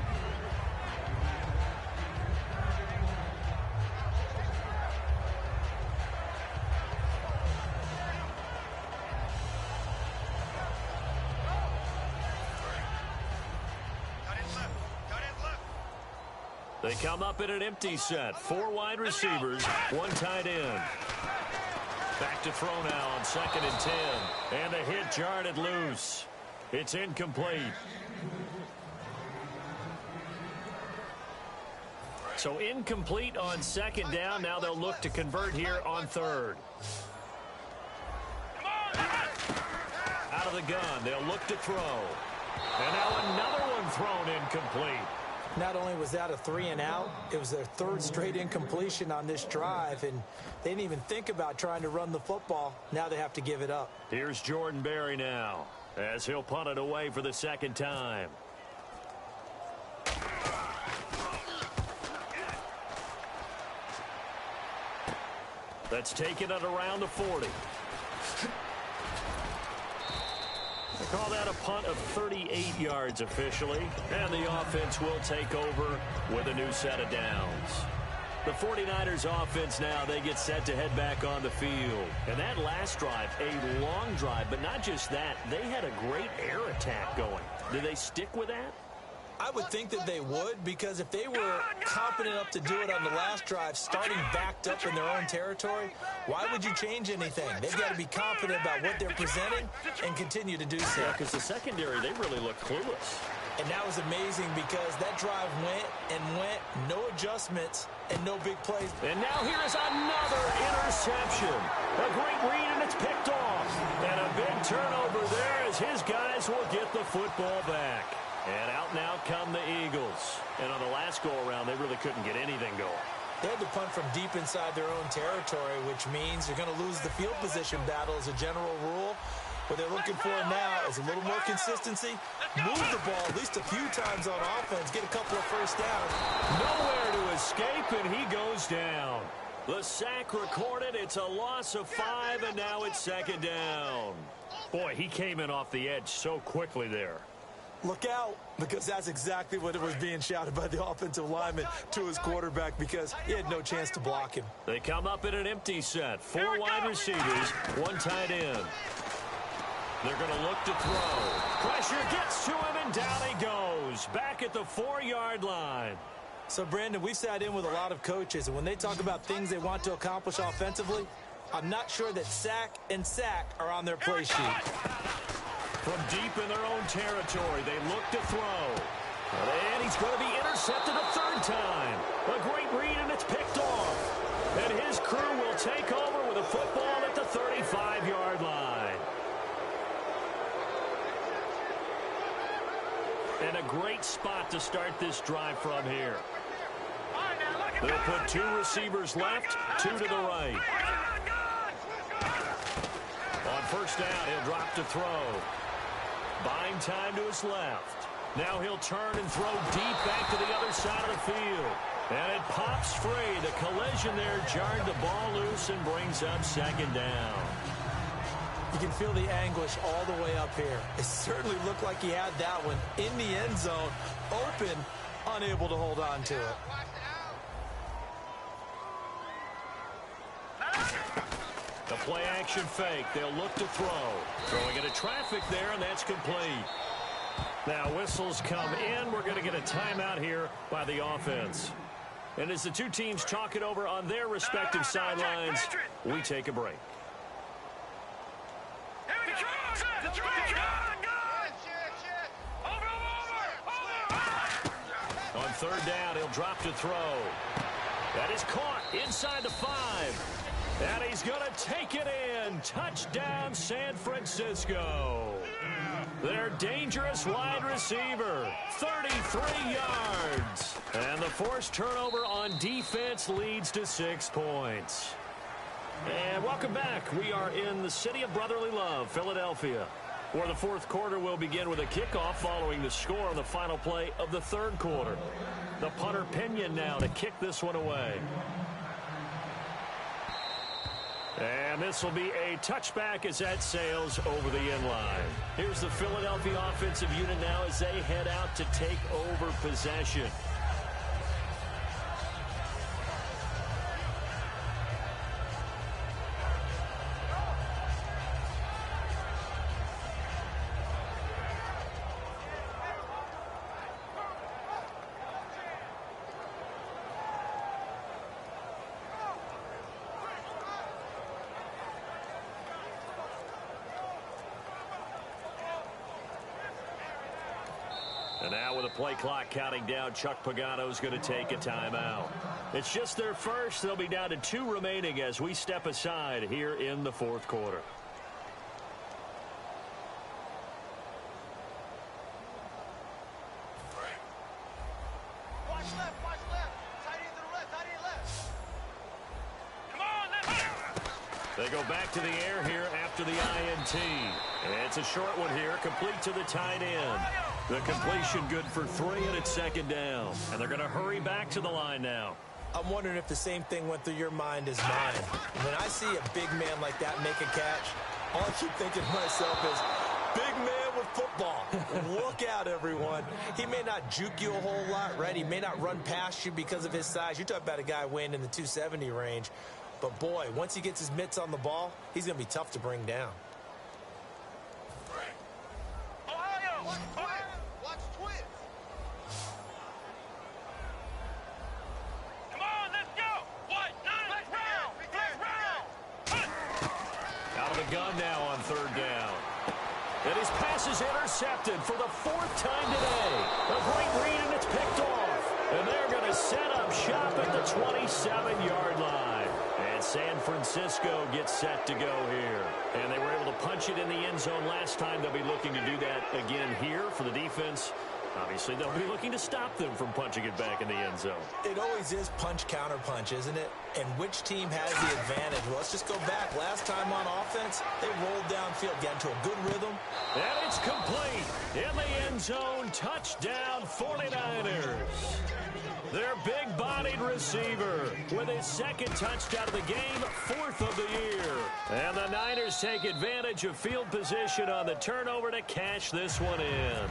They come up in an empty set. 4 wide receivers, 1 tight end. Back to throw now on 2nd and 10. And the hit jarred loose. It's incomplete. So incomplete on 2nd down. Now they'll look to convert here on 3rd. Out of the gun. They'll look to throw. And now another one thrown incomplete. Not only was that a 3 and out, it was their 3rd straight incompletion on this drive, and they didn't even think about trying to run the football. Now they have to give it up. Here's Jordan Berry now, as he'll punt it away for the 2nd time. That's taken at around the 40. They call that a punt of 38 yards officially, and the offense will take over with a new set of downs. The 49ers offense now, they get set to head back on the field. And that last drive, a long drive, but not just that, they had a great air attack going. Do they stick with that? I would think that they would, because if they were competent enough to do it on the last drive, starting backed up in their own territory, why would you change anything? They've got to be confident about what they're presenting and continue to do so. Yeah, because the secondary, they really look clueless. And that was amazing because that drive went and went, no adjustments and no big plays. And now here is another interception. A great read, and it's picked off. And a big turnover there as his guys will get the football back. And out now come the Eagles. And on the last go-around, they really couldn't get anything going. They had to punt from deep inside their own territory, which means they're going to lose the field position battle as a general rule. What they're looking for now is a little more consistency, move the ball at least a few times on offense, get a couple of first downs. Nowhere to escape, and he goes down. The sack recorded. It's a loss of 5, and now it's second down. Boy, he came in off the edge so quickly there. Look out, because that's exactly what was being shouted by the offensive lineman to his quarterback, because he had no chance to block him. They come up in an empty set. 4 wide receivers, 1 tight end. They're going to look to throw. Pressure gets to him, and down he goes. Back at the 4-yard line. So, Brandon, we've sat in with a lot of coaches, and when they talk about things they want to accomplish offensively, I'm not sure that sack and sack are on their play sheet. From deep in their own territory, they look to throw. And he's going to be intercepted a 3rd time. A great read, and it's picked off. And his crew will take over with a football at the 35-yard line. And a great spot to start this drive from here. They'll put 2 receivers left, 2 to the right. On first down, he'll drop to throw. Buying time to his left. Now he'll turn and throw deep back to the other side of the field. And it pops free. The collision there jarred the ball loose and brings up second down. You can feel the anguish all the way up here. It certainly looked like he had that one in the end zone, open, unable to hold on to it. The play action fake. They'll look to throw. Throwing into traffic there, and that's complete. Now whistles come in. We're going to get a timeout here by the offense. And as the 2 teams talk it over on their respective sidelines, we take a break. On 3rd down, he'll drop to throw. That is caught inside the 5. And he's going to take it in. Touchdown, San Francisco. Their dangerous wide receiver, 33 yards. And the forced turnover on defense leads to 6 points. And welcome back. We are in the city of brotherly love, Philadelphia, where the 4th quarter will begin with a kickoff following the score on the final play of the 3rd quarter. The punter Pinion now to kick this one away. And this will be a touchback as that sails over the end line. Here's the Philadelphia offensive unit now as they head out to take over possession. And now with the play clock counting down, Chuck Pagano's going to take a timeout. It's just their first. They'll be down to 2 remaining as we step aside here in the 4th quarter. Watch left, watch left. Tight end to the left, tight end left. Come on, left. They go back to the air here after the INT. And it's a short one here, complete to the tight end. The completion good for 3, and it's second down. And they're going to hurry back to the line now. I'm wondering if the same thing went through your mind as mine. When I see a big man like that make a catch, all I keep thinking to myself is, big man with football. Look out, everyone. He may not juke you a whole lot, right? He may not run past you because of his size. You're talking about a guy weighing in the 270 range. But, boy, once he gets his mitts on the ball, he's going to be tough to bring down. Gun now on third down. And his pass is intercepted for the fourth time today. A great read, and it's picked off. And they're going to set up shop at the 27-yard line. And San Francisco gets set to go here. And they were able to punch it in the end zone last time. They'll be looking to do that again here for the defense. Obviously, they'll be looking to stop them from punching it back in the end zone. It always is punch-counter-punch, isn't it? And which team has the advantage? Well, let's just go back. Last time on offense, they rolled downfield, got into a good rhythm. And it's complete. In the end zone, touchdown 49ers. Their big-bodied receiver with his second touchdown of the game, fourth of the year. And the Niners take advantage of field position on the turnover to cash this one in.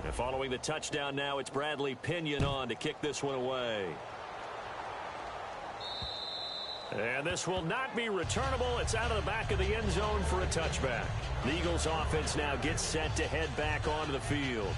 And following the touchdown now, it's Bradley Pinion on to kick this one away. And this will not be returnable. It's out of the back of the end zone for a touchback. The Eagles offense now gets set to head back onto the field.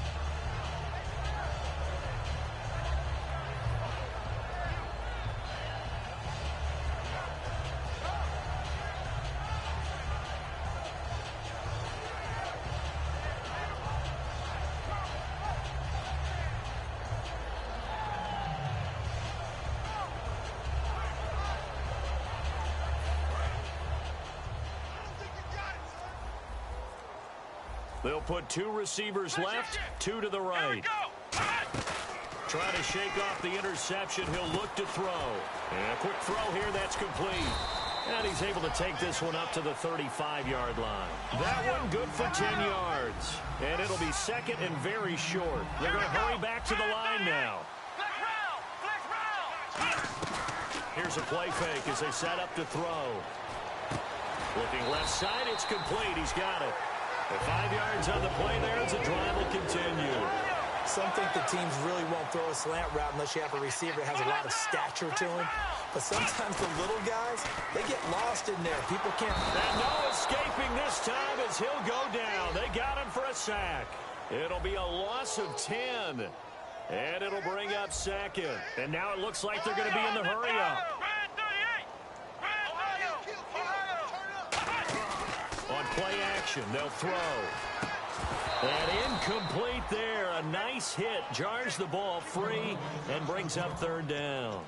They'll put two receivers left, two to the right. Trying to shake off the interception. He'll look to throw. And a quick throw here. That's complete. And he's able to take this one up to the 35-yard line. That one good for 10 yards. And it'll be second and very short. They're going to hurry back to the line now. Here's a play fake as they set up to throw. Looking left side. It's complete. He's got it. The 5 yards on the play there as the drive will continue. Some think the teams really won't throw a slant route unless you have a receiver that has a lot of stature to him. But sometimes the little guys, they get lost in there. People can't. And no escaping this time as he'll go down. They got him for a sack. It'll be a loss of 10. And it'll bring up second. And now it looks like they're going to be in the hurry-up. On play action, they'll throw. And incomplete there. A nice hit. Jars the ball free and brings up third down.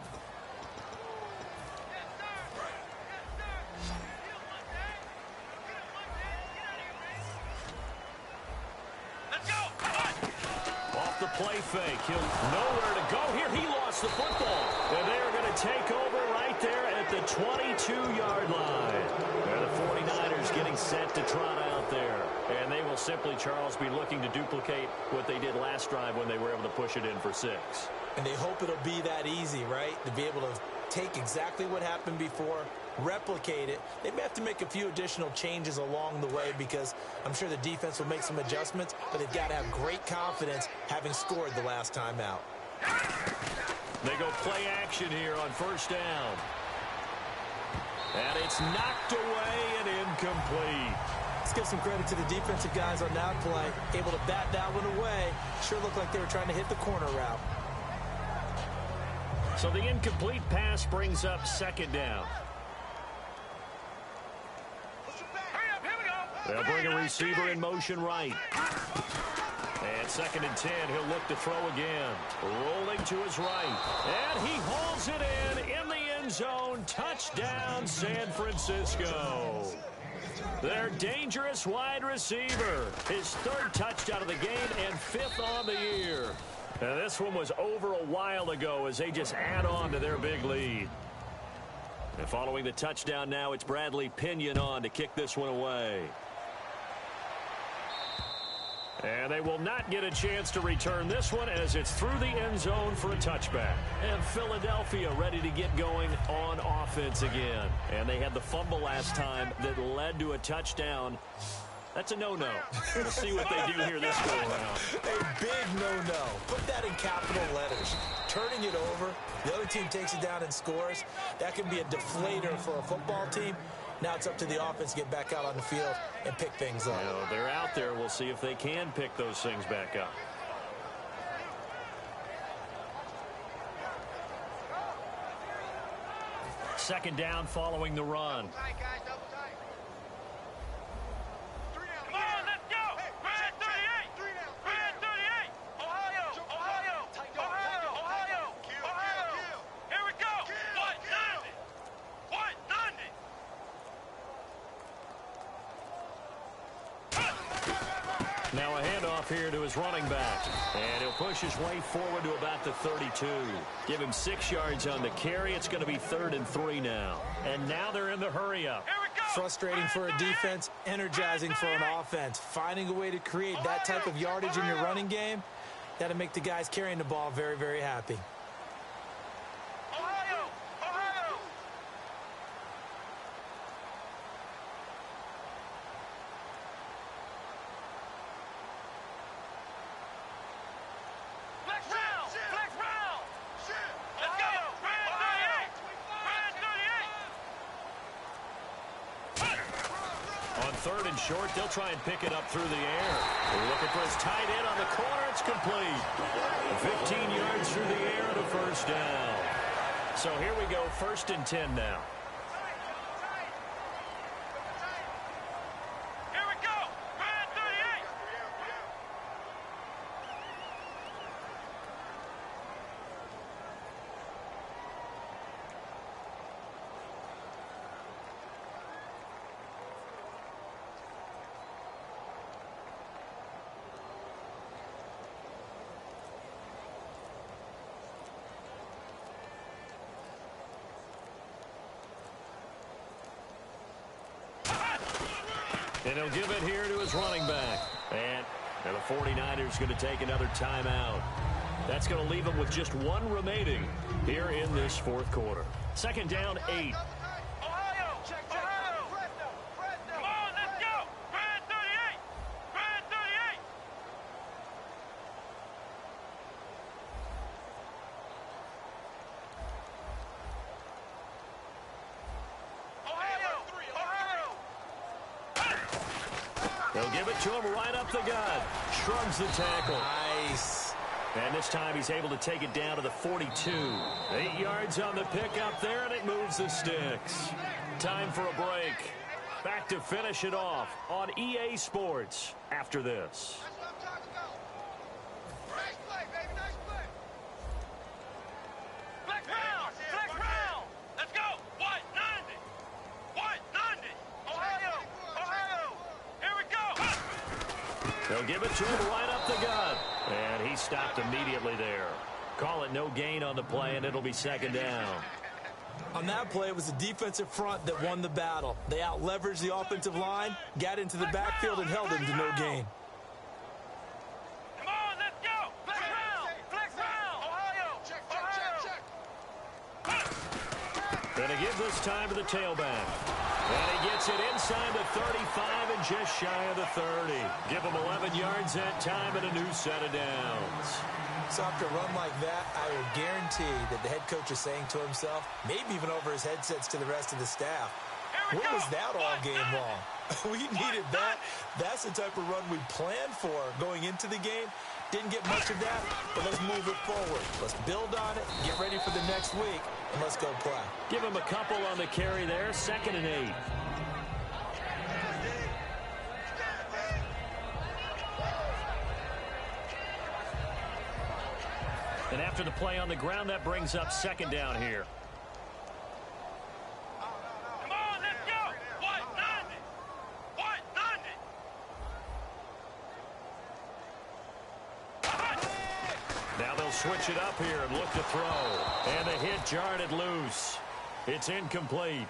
Off the play fake. He'll nowhere to go here. He lost the football. And they're going to take over right there at the 22-yard line. And the 49ers getting set to trot out there. And they will simply, Charles, be looking to duplicate what they did last drive when they were able to push it in for 6. And they hope it'll be that easy, right? To be able to take exactly what happened before, replicate it. They may have to make a few additional changes along the way because I'm sure the defense will make some adjustments, but they've got to have great confidence having scored the last time out. They go play action here on first down. And it's knocked away and incomplete. Let's give some credit to the defensive guys on that play. Able to bat that one away. Sure looked like they were trying to hit the corner route. So the incomplete pass brings up second down. They'll bring a receiver in motion right. And second and 10, he'll look to throw again. Rolling to his right. And he hauls it in the end zone. Touchdown, San Francisco. Their dangerous wide receiver. His third touchdown of the game and 5th on the year. And this one was over a while ago as they just add on to their big lead. And following the touchdown now, it's Bradley Pinion on to kick this one away. And they will not get a chance to return this one as it's through the end zone for a touchback. And Philadelphia ready to get going on offense again. And they had the fumble last time that led to a touchdown. That's a no-no. We'll see what they do here this go around. A big no-no. Put that in capital letters. Turning it over, the other team takes it down and scores. That can be a deflator for a football team. Now it's up to the offense to get back out on the field and pick things up. You know, they're out there. We'll see if they can pick those things back up. Second down following the run. Come on, let's go! Grand 38! Grand 38! Ohio! Ohio! Ohio! Ohio! Ohio! Here we go! What? None! What? None! Now a handoff here to his running back. And he'll push his way forward to about the 32. Give him 6 yards on the carry. It's going to be 3rd and 3 now. And now they're in the hurry-up. Here we go! Frustrating for a defense, energizing for an offense. Finding a way to create that type of yardage in your running game, that'll make the guys carrying the ball very, very happy. Ohio! Ohio! Flex round! Flex round! Let's go! Grand 38! Grand 38! On 3rd and short, they'll try and pick it up through the air. They're looking for his tight end on the corner. It's complete. 15 yards through the air and a first down. So here we go, 1st and 10 now. Here we go! Grand 38! And he'll give it here to his running back. And the 49ers going to take another timeout. That's going to leave them with just 1 remaining here in this 4th quarter. 2nd down, 8. Ohio! Ohio! Come on, let's go! Grand 38! Grand 38! Ohio! Ohio! They'll give it to him right up the gut. Shrugs the tackle. Nice. And this time he's able to take it down to the 42. 8 yards on the pickup there, and it moves the sticks. Time for a break. Back to finish it off on EA Sports after this. That's what I'm talking about. Nice play, baby, nice play. Flex round! Flex round! Let's go! What? None! What? None! Ohio! Ohio! Here we go! They'll give it to him right up the gut. And he stopped immediately there. Call it no gain on the play, and it'll be 2nd down. On that play, it was the defensive front that won the battle. They out-leveraged the offensive line, got into the backfield, and held him to no gain. Come on, let's go! Flex round! Flex round! Ohio! Ohio! Gonna give this time to the tailback. And he gets it inside the 35 and just shy of the 30. Give him 11 yards that time and a new set of downs. So after a run like that, I would guarantee that the head coach is saying to himself, maybe even over his headsets to the rest of the staff, what was that all game long? We needed that. That's the type of run we planned for going into the game. Didn't get much of that, but let's move it forward. Let's build on it, get ready for the next week, and let's go play. Give him a couple on the carry there, 2nd and 8. And after the play on the ground, that brings up 2nd down here. Come on, let's go! What? None! What? None! Now they'll switch it up here and look to throw. And the hit jarred it loose. It's incomplete.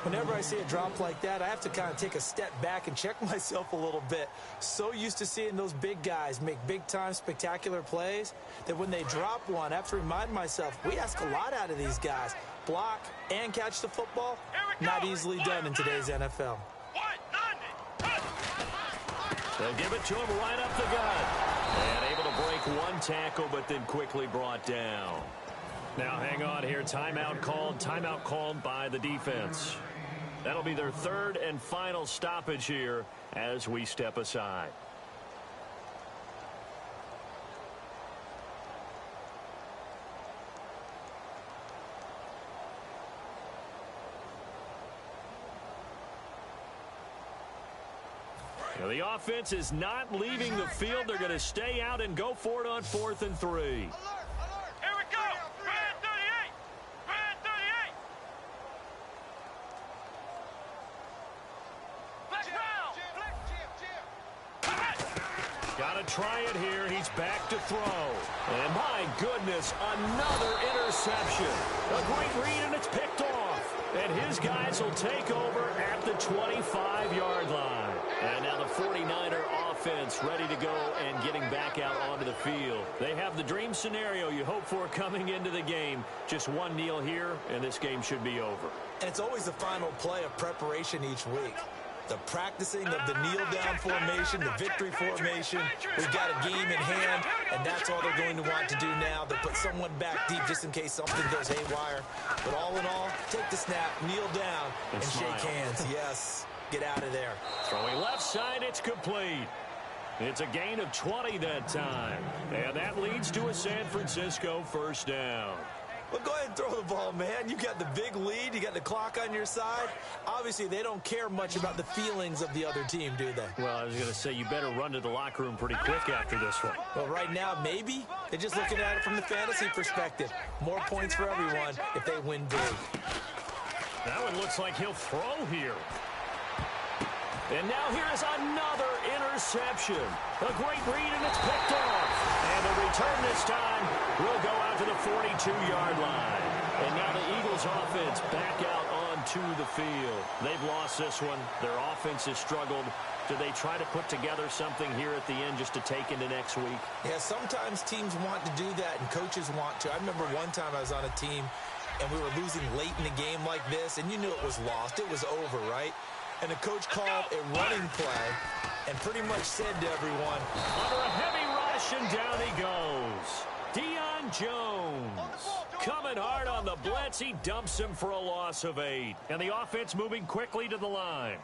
Whenever I see a drop like that, I have to kind of take a step back and check myself a little bit. So used to seeing those big guys make big-time spectacular plays that when they drop one, I have to remind myself, we ask a lot out of these guys. Block and catch the football, not easily done in today's NFL. They'll give it to him right up the gut. And able to break one tackle, but then quickly brought down. Now hang on here. Timeout called by the defense. That'll be their third and final stoppage here as we step aside. Now the offense is not leaving the field. They're going to stay out and go for it on 4th and 3. Here we go. Red 38. Red 38. Got to try it here. He's back to throw. And my goodness, another interception. A great read, and it's picked off. And his guys will take over at the 25-yard line. And now the 49er offense ready to go and getting back out onto the field. They have the dream scenario you hope for coming into the game. Just one kneel here, and this game should be over. And it's always the final play of preparation each week. The practicing of the kneel-down formation, the victory formation. We've got a game in hand, and that's all they're going to want to do now. They'll put someone back deep just in case something goes haywire. But all in all, take the snap, kneel down, and shake hands. Yes, get out of there. Throwing left side, it's complete. It's a gain of 20 that time. And that leads to a San Francisco first down. Well, go ahead and throw the ball, man. You got the big lead. You got the clock on your side. Obviously, they don't care much about the feelings of the other team, do they? Well, I was going to say, you better run to the locker room pretty quick after this one. Well, right now, maybe. They're just looking at it from the fantasy perspective. More points for everyone if they win big. That one looks like he'll throw here. And now here's another interception. A great read, and it's picked off. And the return this time will go out to the 42-yard line. And now the Eagles offense back out onto the field. They've lost this one. Their offense has struggled. Do they try to put together something here at the end just to take into next week? Yeah, sometimes teams want to do that, and coaches want to. I remember one time I was on a team, and we were losing late in the game like this, and you knew it was lost. It was over, right? And the coach called a running play and pretty much said to everyone, under a heavy rush, and down he goes. Deion Jones coming hard on the blitz. He dumps him for a loss of 8. And the offense moving quickly to the line.